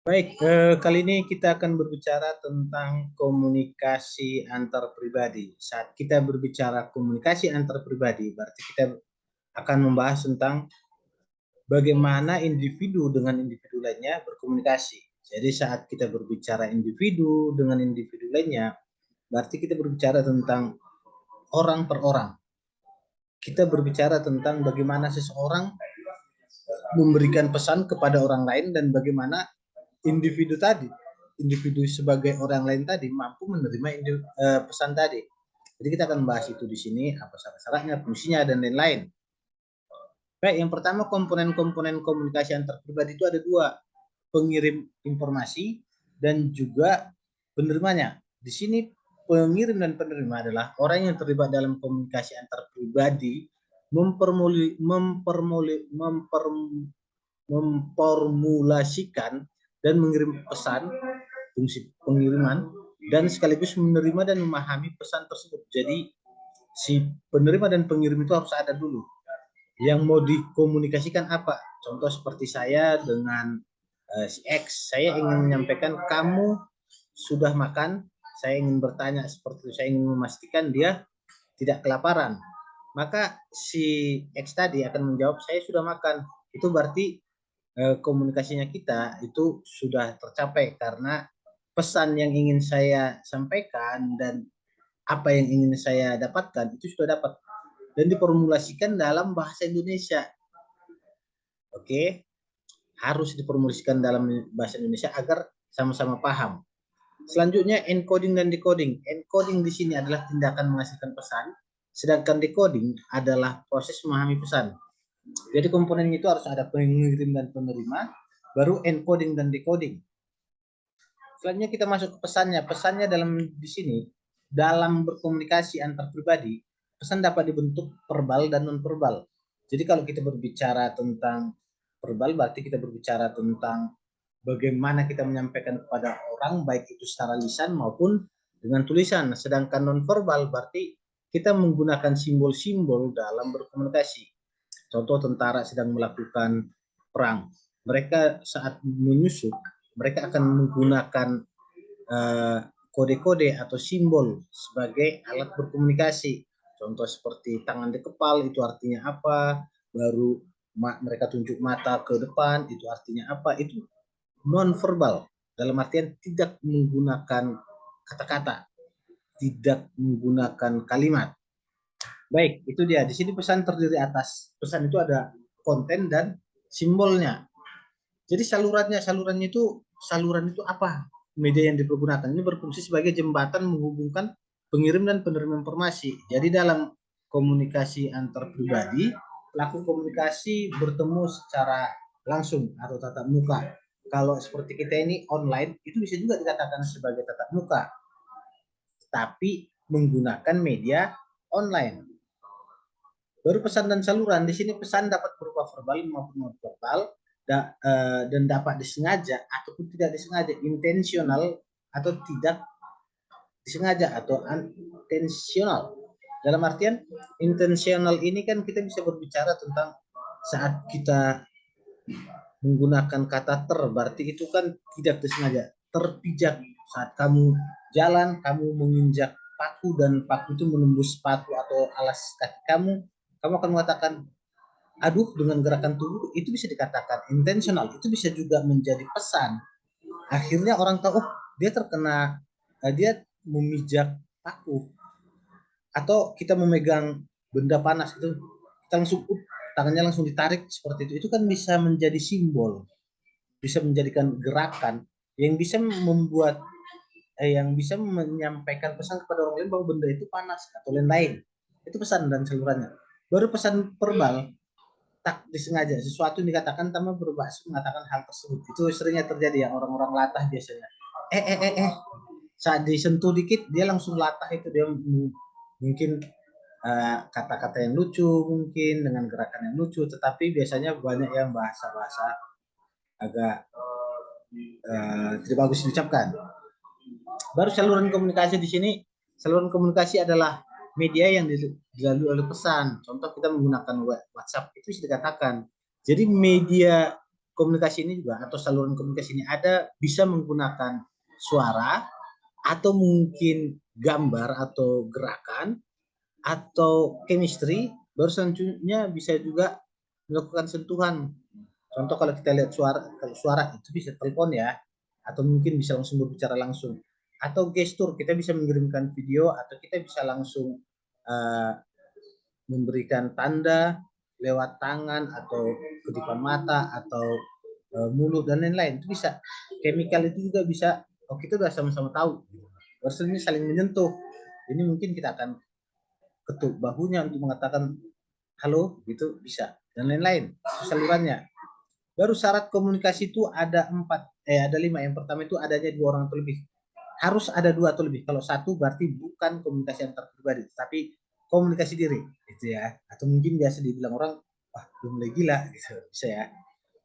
Baik, kali ini kita akan berbicara tentang komunikasi antar pribadi. Saat kita berbicara komunikasi antar pribadi, berarti kita akan membahas tentang bagaimana individu dengan individu lainnya berkomunikasi. Jadi saat kita berbicara individu dengan individu lainnya, berarti kita berbicara tentang orang per orang. Kita berbicara tentang bagaimana seseorang memberikan pesan kepada orang lain dan bagaimana individu sebagai orang lain tadi mampu menerima pesan tadi. Jadi kita akan bahas itu di sini, apa syarat-syaratnya, fungsinya, dan lain-lain. Baik, yang pertama komponen-komponen komunikasi antar pribadi itu ada dua, pengirim informasi dan juga penerimanya. Di sini pengirim dan penerima adalah orang yang terlibat dalam komunikasi antar pribadi memformulasikan dan mengirim pesan, fungsi pengiriman, dan sekaligus menerima dan memahami pesan tersebut. Jadi si penerima dan pengirim itu harus ada dulu. Yang mau dikomunikasikan apa? Contoh seperti saya dengan si X, saya ingin menyampaikan kamu sudah makan. Saya ingin bertanya seperti itu, saya ingin memastikan dia tidak kelaparan. Maka si X tadi akan menjawab saya sudah makan. Itu berarti komunikasinya kita itu sudah tercapai karena pesan yang ingin saya sampaikan dan apa yang ingin saya dapatkan itu sudah dapat dan diformulasikan dalam bahasa Indonesia. Oke, harus diformulasikan dalam bahasa Indonesia agar sama-sama paham. Selanjutnya encoding dan decoding. Encoding di sini adalah tindakan menghasilkan pesan, sedangkan decoding adalah proses memahami pesan. Jadi komponen itu harus ada pengirim dan penerima, baru encoding dan decoding. Selanjutnya kita masuk ke pesannya. Pesannya dalam di sini dalam berkomunikasi antar pribadi, pesan dapat dibentuk verbal dan non verbal. Jadi kalau kita berbicara tentang verbal, berarti kita berbicara tentang bagaimana kita menyampaikan kepada orang, baik itu secara lisan maupun dengan tulisan. Sedangkan non verbal berarti kita menggunakan simbol-simbol dalam berkomunikasi. Contoh tentara sedang melakukan perang. Mereka saat menyusup, mereka akan menggunakan kode-kode atau simbol sebagai alat berkomunikasi. Contoh seperti tangan di kepal, itu artinya apa? Baru mereka tunjuk mata ke depan, itu artinya apa? Itu non verbal. Dalam artian tidak menggunakan kata-kata, tidak menggunakan kalimat. Baik, itu dia. Di sini pesan terdiri atas. Pesan itu ada konten dan simbolnya. Jadi saluran itu apa? Media yang dipergunakan ini berfungsi sebagai jembatan menghubungkan pengirim dan penerima informasi. Jadi dalam komunikasi antar pribadi, pelaku komunikasi bertemu secara langsung atau tatap muka. Kalau seperti kita ini online, itu bisa juga dikatakan sebagai tatap muka, tapi menggunakan media online. Baru pesan dan saluran. Di sini pesan dapat berupa verbal maupun non verbal dan dapat disengaja ataupun tidak disengaja, intensional atau tidak disengaja atau unintentional. Dalam artian intensional ini kan kita bisa berbicara tentang saat kita menggunakan kata berarti itu kan tidak disengaja, terpijak. Saat kamu jalan, kamu menginjak paku dan paku itu menembus sepatu atau alas kaki kamu akan mengatakan aduh dengan gerakan tubuh. Itu bisa dikatakan intensional, itu bisa juga menjadi pesan. Akhirnya orang tahu, oh dia terkena, dia memijak paku. Atau kita memegang benda panas itu, kita langsung tangannya langsung ditarik seperti itu kan bisa menjadi simbol, bisa menjadikan gerakan yang bisa membuat yang bisa menyampaikan pesan kepada orang lain bahwa benda itu panas atau lain-lain. Itu pesan dan salurannya. Baru pesan verbal, tak disengaja sesuatu yang dikatakan tanpa bermaksud mengatakan hal tersebut. Itu seringnya terjadi ya, orang-orang latah biasanya. Saat disentuh dikit dia langsung latah, itu dia mungkin kata-kata yang lucu, mungkin dengan gerakan yang lucu, tetapi biasanya banyak yang bahasa-bahasa agak tidak bagus diucapkan. Baru saluran komunikasi di sini, saluran komunikasi adalah media yang dilalui oleh pesan. Contoh kita menggunakan WhatsApp, itu bisa dikatakan. Jadi media komunikasi ini juga atau saluran komunikasi ini ada bisa menggunakan suara atau mungkin gambar atau gerakan atau chemistry, baru selanjutnya bisa juga melakukan sentuhan. Contoh kalau kita lihat kalau suara itu bisa telepon ya, atau mungkin bisa langsung berbicara langsung. Atau gestur, kita bisa mengirimkan video atau kita bisa langsung memberikan tanda lewat tangan atau kedipan mata atau mulut dan lain-lain. Itu bisa. Chemical itu juga bisa. Oh, kita udah sama-sama tahu. Maksudnya saling menyentuh. Ini mungkin kita akan ketuk bahunya untuk mengatakan halo, gitu bisa. Dan lain-lain. Itu salurannya. Baru syarat komunikasi itu ada ada 5. Yang pertama itu adanya 2 orang atau lebih. Harus ada 2 atau lebih. Kalau 1 berarti bukan komunikasi antar pribadi, tapi komunikasi diri, gitu ya. Atau mungkin biasa dibilang orang, wah, belum mulai gila, gitu, bisa ya.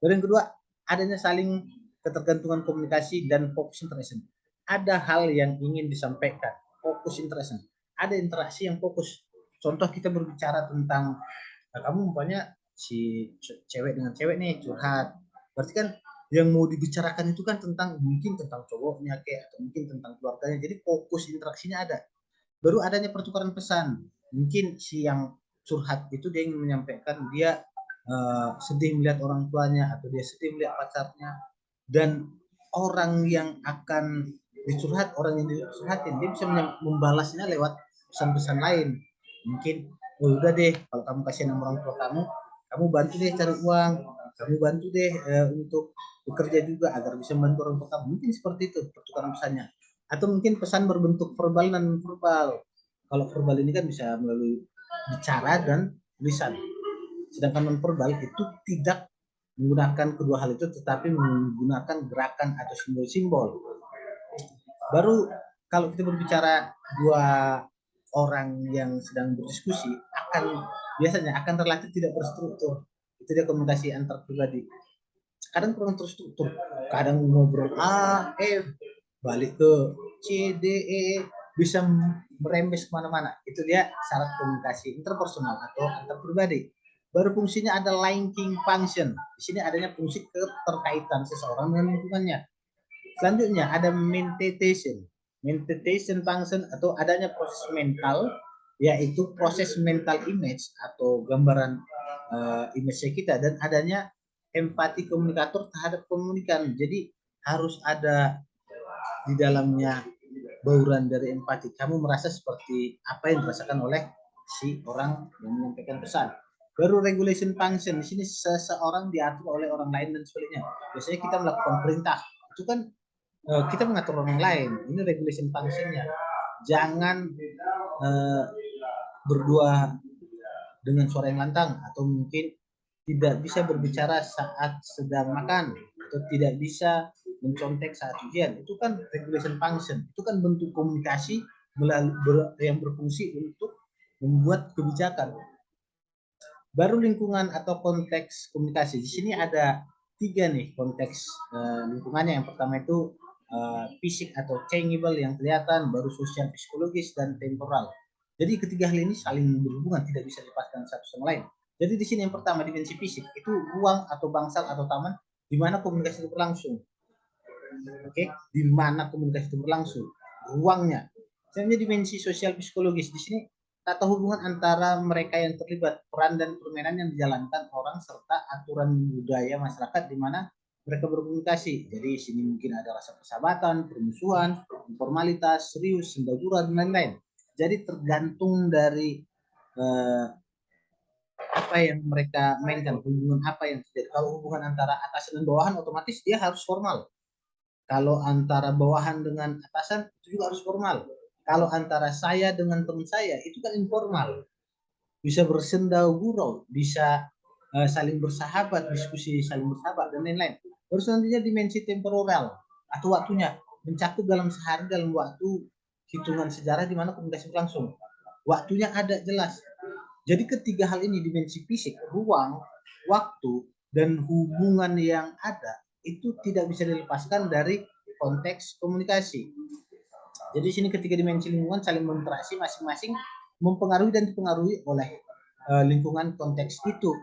Lalu yang kedua, adanya saling ketergantungan komunikasi dan fokus interaction. Ada hal yang ingin disampaikan, fokus interaction. Ada interaksi yang fokus. Contoh kita berbicara tentang, kamu umpamanya si cewek dengan cewek nih curhat. Berarti kan yang mau dibicarakan itu kan mungkin tentang cowoknya kayak atau mungkin tentang keluarganya. Jadi fokus interaksinya ada. Baru adanya pertukaran pesan. Mungkin si yang curhat itu dia ingin menyampaikan dia sedih melihat orang tuanya atau dia sedih melihat pacarnya, dan orang yang akan orang yang dicurhatin dia bisa membalasnya lewat pesan-pesan lain. Mungkin, oh, udah deh kalau kamu kasih nama orang tua kamu bantu deh cari uang, kamu bantu deh untuk bekerja juga agar bisa membantu orang tua kamu. Mungkin seperti itu pertukaran pesannya. Atau mungkin pesan berbentuk verbal dan non verbal. Kalau verbal ini kan bisa melalui bicara dan tulisan. Sedangkan non verbal itu tidak menggunakan kedua hal itu, tetapi menggunakan gerakan atau simbol-simbol. Baru kalau kita berbicara 2 orang yang sedang berdiskusi biasanya akan relatif tidak berstruktur. Itu dia komunikasi antar pribadi. Kadang kurang terstruktur. Kadang ngobrol A, F, balik ke C, D, E, bisa merembes kemana-mana. Itu dia syarat komunikasi interpersonal atau antar pribadi. Baru fungsinya ada linking function. Di sini adanya fungsi keterkaitan seseorang dengan lingkungannya. Selanjutnya ada mentation. Mentation function atau adanya proses mental, yaitu proses mental image atau gambaran image kita, dan adanya empati komunikator terhadap komunikan. Jadi harus ada di dalamnya bauran dari empati. Kamu merasa seperti apa yang dirasakan oleh si orang yang menyampaikan pesan. Baru regulation function, di sini seseorang diatur oleh orang lain dan sebagainya. Biasanya kita melakukan perintah, itu kan kita mengatur orang lain. Ini regulation functionnya. Jangan berdua dengan suara yang lantang, atau mungkin tidak bisa berbicara saat sedang makan, atau tidak bisa mencontek saat ujian. Itu kan regulation function. Itu kan bentuk komunikasi yang berfungsi untuk membuat kebijakan. Baru lingkungan atau konteks komunikasi. Di sini ada 3 nih konteks lingkungannya. Yang pertama itu fisik atau tangible yang kelihatan, baru sosial psikologis, dan temporal. Jadi ketiga hal ini saling berhubungan, tidak bisa dilepaskan satu sama lain. Jadi di sini yang pertama dimensi fisik itu ruang atau bangsal atau taman di mana komunikasi itu berlangsung. Oke, di mana komunikasi itu berlangsung, ruangnya. Selanjutnya dimensi sosial psikologis. Di sini tata hubungan antara mereka yang terlibat, peran dan permainan yang dijalankan orang, serta aturan budaya masyarakat di mana mereka berkomunikasi. Jadi di sini mungkin ada rasa persahabatan, permusuhan, formalitas, serius, sendagura, dan lain-lain. Jadi tergantung dari apa yang mereka mainkan, hubungan apa yang terjadi. Kalau hubungan antara atasan dan bawahan, otomatis dia harus formal. Kalau antara bawahan dengan atasan, itu juga harus formal. Kalau antara saya dengan teman saya, itu kan informal. Bisa bersenda gurau, bisa saling bersahabat, diskusi saling bersahabat, dan lain-lain. Terus selanjutnya dimensi temporal atau waktunya, mencakup dalam sehari dalam waktu hitungan sejarah di mana komunikasi berlangsung. Waktunya ada jelas. Jadi ketiga hal ini, dimensi fisik, ruang, waktu, dan hubungan yang ada, itu tidak bisa dilepaskan dari konteks komunikasi. Jadi sini ketiga dimensi lingkungan saling berinteraksi, masing-masing mempengaruhi dan dipengaruhi oleh lingkungan konteks itu.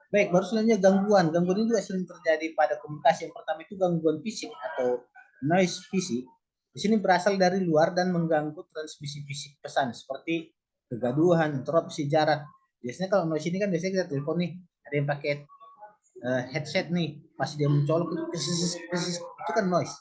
Baik, baru selanjutnya gangguan. Gangguan ini juga sering terjadi pada komunikasi. Yang pertama itu gangguan fisik atau noise fisik. Di sini berasal dari luar dan mengganggu transmisi fisik pesan seperti kegaduhan, interupsi jarak. Biasanya kalau noise ini kan biasanya kita telepon nih, ada yang pakai headset nih, pas dia mencolok itu kan noise.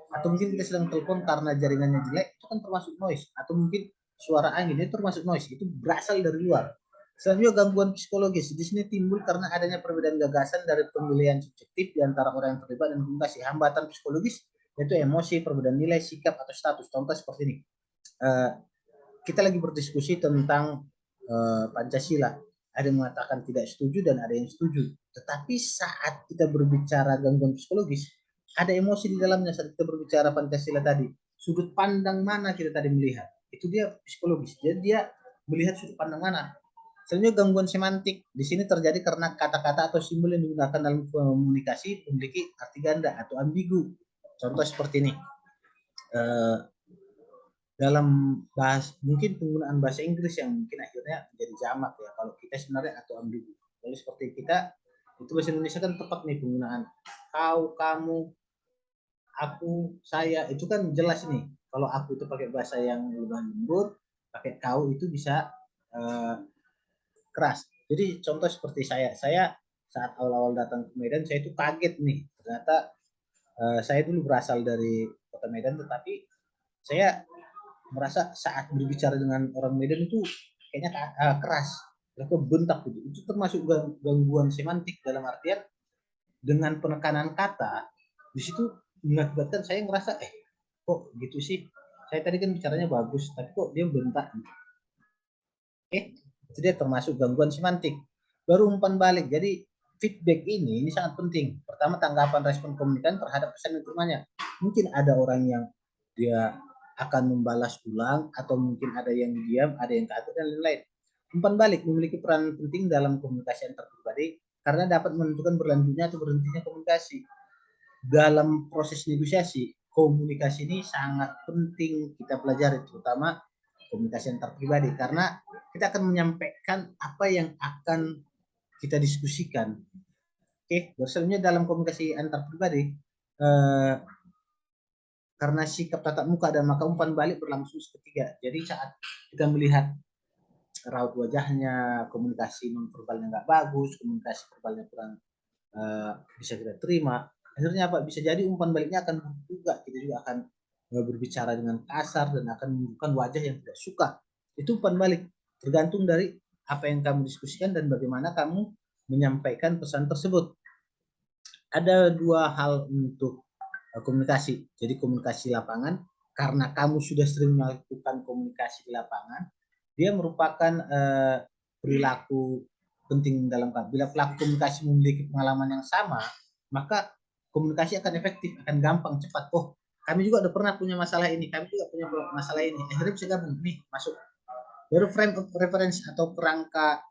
Atau mungkin kita sedang telepon karena jaringannya jelek, itu kan termasuk noise. Atau mungkin suara angin itu termasuk noise, itu berasal dari luar. Selanjutnya gangguan psikologis. Di sini timbul karena adanya perbedaan gagasan dari pemilihan subjektif di antara orang yang terlibat dan komunikasi. Hambatan psikologis yaitu emosi, perbedaan nilai, sikap atau status. Contoh seperti ini. Kita lagi berdiskusi tentang Pancasila. Ada yang mengatakan tidak setuju dan ada yang setuju. Tetapi saat kita berbicara gangguan psikologis, ada emosi di dalamnya saat kita berbicara Pancasila tadi. Sudut pandang mana kita tadi melihat? Itu dia psikologis. Jadi dia melihat sudut pandang mana. Selanjutnya gangguan semantik. Di sini terjadi karena kata-kata atau simbol yang digunakan dalam komunikasi memiliki arti ganda atau ambigu. Contoh seperti ini. Dalam mungkin penggunaan bahasa Inggris yang mungkin akhirnya menjadi jamak ya kalau kita sebenarnya atau ambigu. Jadi seperti kita itu bahasa Indonesia kan tepat nih penggunaan kau, kamu, aku, saya itu kan jelas nih. Kalau aku itu pakai bahasa yang lebih lembut, pakai kau itu bisa keras. Jadi contoh seperti saya saat awal-awal datang ke Medan saya itu kaget nih ternyata saya dulu berasal dari kota Medan tetapi saya merasa saat berbicara dengan orang Medan itu kayaknya keras, lalu bentak gitu. Itu termasuk gangguan semantik dalam artian dengan penekanan kata di situ mengakibatkan saya ngerasa kok gitu sih. Saya tadi kan bicaranya bagus, tapi kok dia bentak. Itu dia termasuk gangguan semantik. Baru umpan balik. Jadi feedback ini sangat penting. Pertama tanggapan respon komunikan terhadap pesan yang diterimanya. Mungkin ada orang yang dia akan membalas ulang atau mungkin ada yang diam, ada yang kaget dan lain-lain. Umpan balik memiliki peran penting dalam komunikasi antar pribadi karena dapat menentukan berlanjutnya atau berhentinya komunikasi. Dalam proses negosiasi, komunikasi ini sangat penting kita pelajari, terutama komunikasi antar pribadi karena kita akan menyampaikan apa yang akan kita diskusikan. Oke, selanjutnya dalam komunikasi antar pribadi karena sikap tatap muka dan maka umpan balik berlangsung seketika. Jadi saat kita melihat raut wajahnya, komunikasi nonverbalnya nggak bagus, komunikasi verbalnya kurang bisa kita terima, akhirnya apa? Bisa jadi umpan baliknya akan juga kita juga akan berbicara dengan kasar dan akan menunjukkan wajah yang tidak suka. Itu umpan balik tergantung dari apa yang kamu diskusikan dan bagaimana kamu menyampaikan pesan tersebut. Ada dua hal untuk komunikasi. Jadi komunikasi lapangan karena kamu sudah sering melakukan komunikasi di lapangan, dia merupakan perilaku penting dalam bila pelaku komunikasi memiliki pengalaman yang sama, maka komunikasi akan efektif, akan gampang, cepat. Oh, kami juga udah pernah punya masalah ini, kami juga punya masalah ini. Akhirnya bisa gabung nih, masuk. Baru frame of reference atau kerangka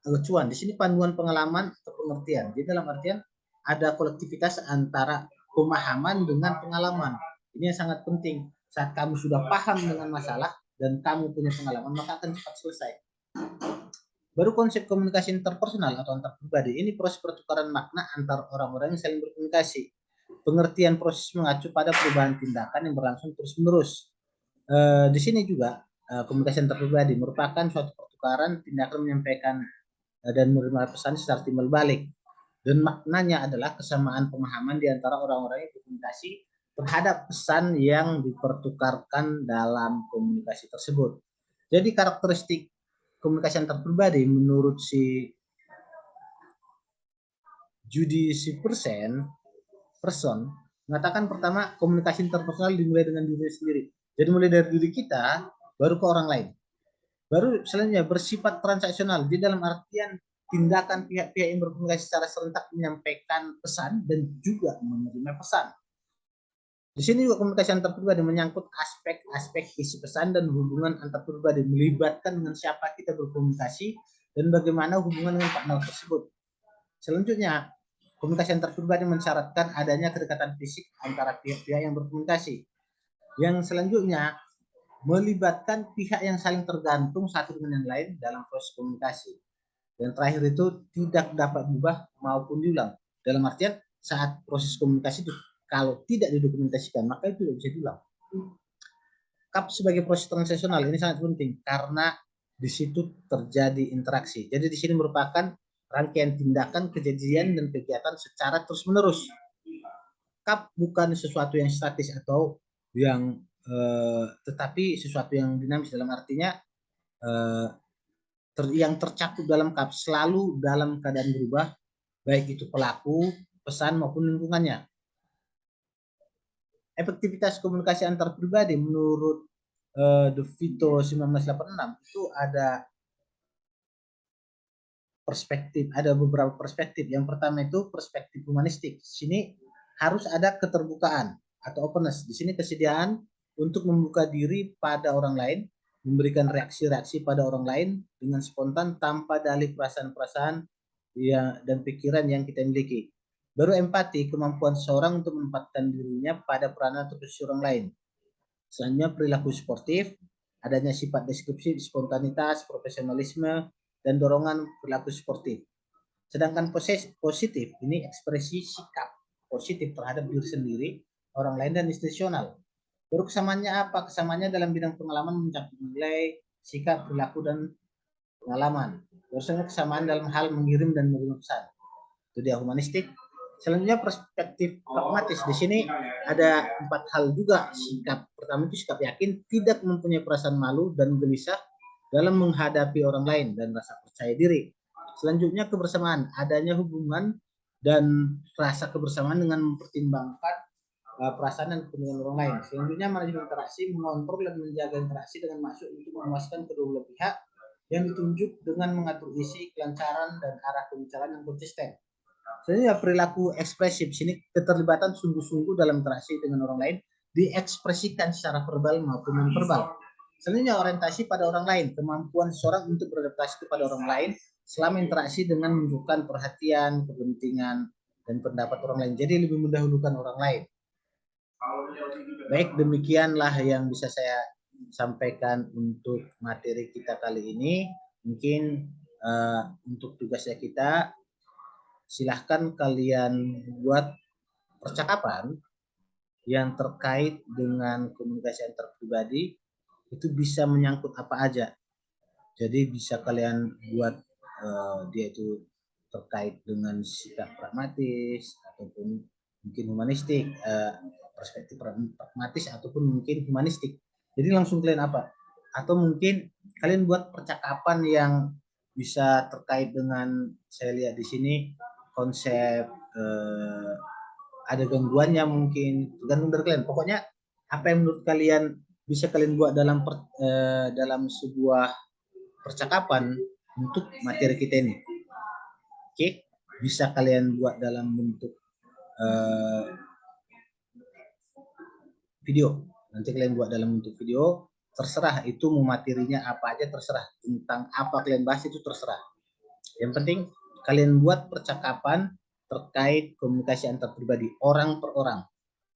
acuan. Di sini panduan pengalaman atau pengertian. Jadi dalam artian ada kolektivitas antara pemahaman dengan pengalaman. Ini yang sangat penting. Saat kamu sudah paham dengan masalah dan kamu punya pengalaman, maka akan cepat selesai. Baru konsep komunikasi interpersonal atau antar pribadi. Ini proses pertukaran makna antar orang-orang yang saling berkomunikasi. Pengertian proses mengacu pada perubahan tindakan yang berlangsung terus-menerus. Di sini juga komunikasi antar pribadi merupakan suatu pertukaran tindakan menyampaikan dan menerima pesan secara timbal balik. Dan maknanya adalah kesamaan pemahaman di antara orang-orang yang berkomunikasi terhadap pesan yang dipertukarkan dalam komunikasi tersebut. Jadi karakteristik komunikasi antar pribadi menurut si Judy person mengatakan pertama komunikasi interpersonal dimulai dengan diri sendiri. Jadi mulai dari diri kita baru ke orang lain. Baru selanjutnya bersifat transaksional di dalam artian tindakan pihak-pihak yang berkomunikasi secara serentak menyampaikan pesan dan juga menerima pesan. Di sini juga komunikasi antar pribadi menyangkut aspek-aspek isi pesan dan hubungan antar pribadi, melibatkan dengan siapa kita berkomunikasi dan bagaimana hubungan dengan partner tersebut. Selanjutnya, komunikasi antar pribadi mensyaratkan adanya kedekatan fisik antara pihak-pihak yang berkomunikasi. Yang selanjutnya, melibatkan pihak yang saling tergantung satu dengan yang lain dalam proses komunikasi. Dan terakhir itu tidak dapat diubah maupun diulang. Dalam artian saat proses komunikasi itu kalau tidak didokumentasikan maka itu tidak bisa diulang. CAP sebagai proses transaksional ini sangat penting karena di situ terjadi interaksi. Jadi di sini merupakan rangkaian tindakan, kejadian, dan kegiatan secara terus-menerus. CAP bukan sesuatu yang statis atau yang tetapi sesuatu yang dinamis, dalam artinya yang tercakup dalam CAP selalu dalam keadaan berubah, baik itu pelaku, pesan maupun lingkungannya. Efektivitas komunikasi antar pribadi menurut De Vito 1986 itu ada perspektif, ada beberapa perspektif. Yang pertama itu perspektif humanistik. Di sini harus ada keterbukaan atau openness. Di sini kesediaan untuk membuka diri pada orang lain, memberikan reaksi-reaksi pada orang lain dengan spontan tanpa dalih perasaan-perasaan dan pikiran yang kita miliki. Baru empati, kemampuan seseorang untuk menempatkan dirinya pada peranan atau posisi orang lain. Selanjutnya perilaku sportif, adanya sifat deskripsi, spontanitas, profesionalisme, dan dorongan perilaku sportif. Sedangkan positif ini ekspresi sikap positif terhadap diri sendiri, orang lain, dan institusional. Baru kesamaannya apa? Kesamaannya dalam bidang pengalaman mencakup nilai, sikap, perilaku, dan pengalaman. Biasanya kesamaan dalam hal mengirim dan menerima pesan. Itu dia humanistik. Selanjutnya perspektif pragmatis. Di sini ada 4 hal juga sikap. Pertama itu sikap yakin, tidak mempunyai perasaan malu dan gelisah dalam menghadapi orang lain dan rasa percaya diri. Selanjutnya kebersamaan, adanya hubungan dan rasa kebersamaan dengan mempertimbangkan perasaan dan kepentingan orang lain. Selanjutnya manajemen interaksi, mengontrol dan menjaga interaksi dengan maksud untuk memuaskan kedua belah pihak yang ditunjuk dengan mengatur isi, kelancaran, dan arah pembicaraan yang konsisten. Selanjutnya perilaku ekspresif, sini keterlibatan sungguh-sungguh dalam interaksi dengan orang lain diekspresikan secara verbal maupun non-verbal. Selanjutnya orientasi pada orang lain, kemampuan seseorang untuk beradaptasi kepada orang lain selama interaksi dengan menunjukkan perhatian, kepentingan, dan pendapat orang lain. Jadi lebih mendahulukan orang lain. Baik, demikianlah yang bisa saya sampaikan untuk materi kita kali ini. Mungkin untuk tugasnya kita, silahkan kalian buat percakapan yang terkait dengan komunikasi antar pribadi, itu bisa menyangkut apa aja. Jadi bisa kalian buat dia itu terkait dengan sikap pragmatis ataupun mungkin humanistik, perspektif pragmatis ataupun mungkin humanistik. Jadi langsung kalian apa? Atau mungkin kalian buat percakapan yang bisa terkait dengan, saya lihat di sini konsep ada gangguannya, mungkin tergantung dari kalian. Pokoknya apa yang menurut kalian bisa kalian buat dalam sebuah percakapan untuk materi kita ini. Oke, bisa kalian buat dalam bentuk video. Nanti kalian buat dalam bentuk video, terserah itu mau materinya apa aja, terserah tentang apa kalian bahas itu terserah. Yang penting kalian buat percakapan terkait komunikasi antar pribadi orang per orang.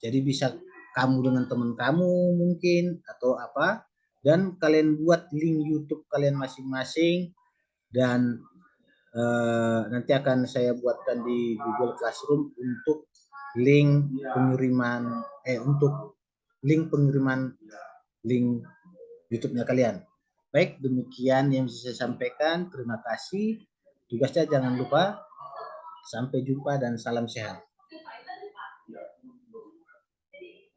Jadi bisa kamu dengan teman kamu mungkin atau apa, dan kalian buat link YouTube kalian masing-masing, dan nanti akan saya buatkan di Google Classroom untuk link pengiriman link YouTube-nya kalian. Baik, demikian yang bisa saya sampaikan. Terima kasih. Tugasnya jangan lupa. Sampai jumpa dan salam sehat.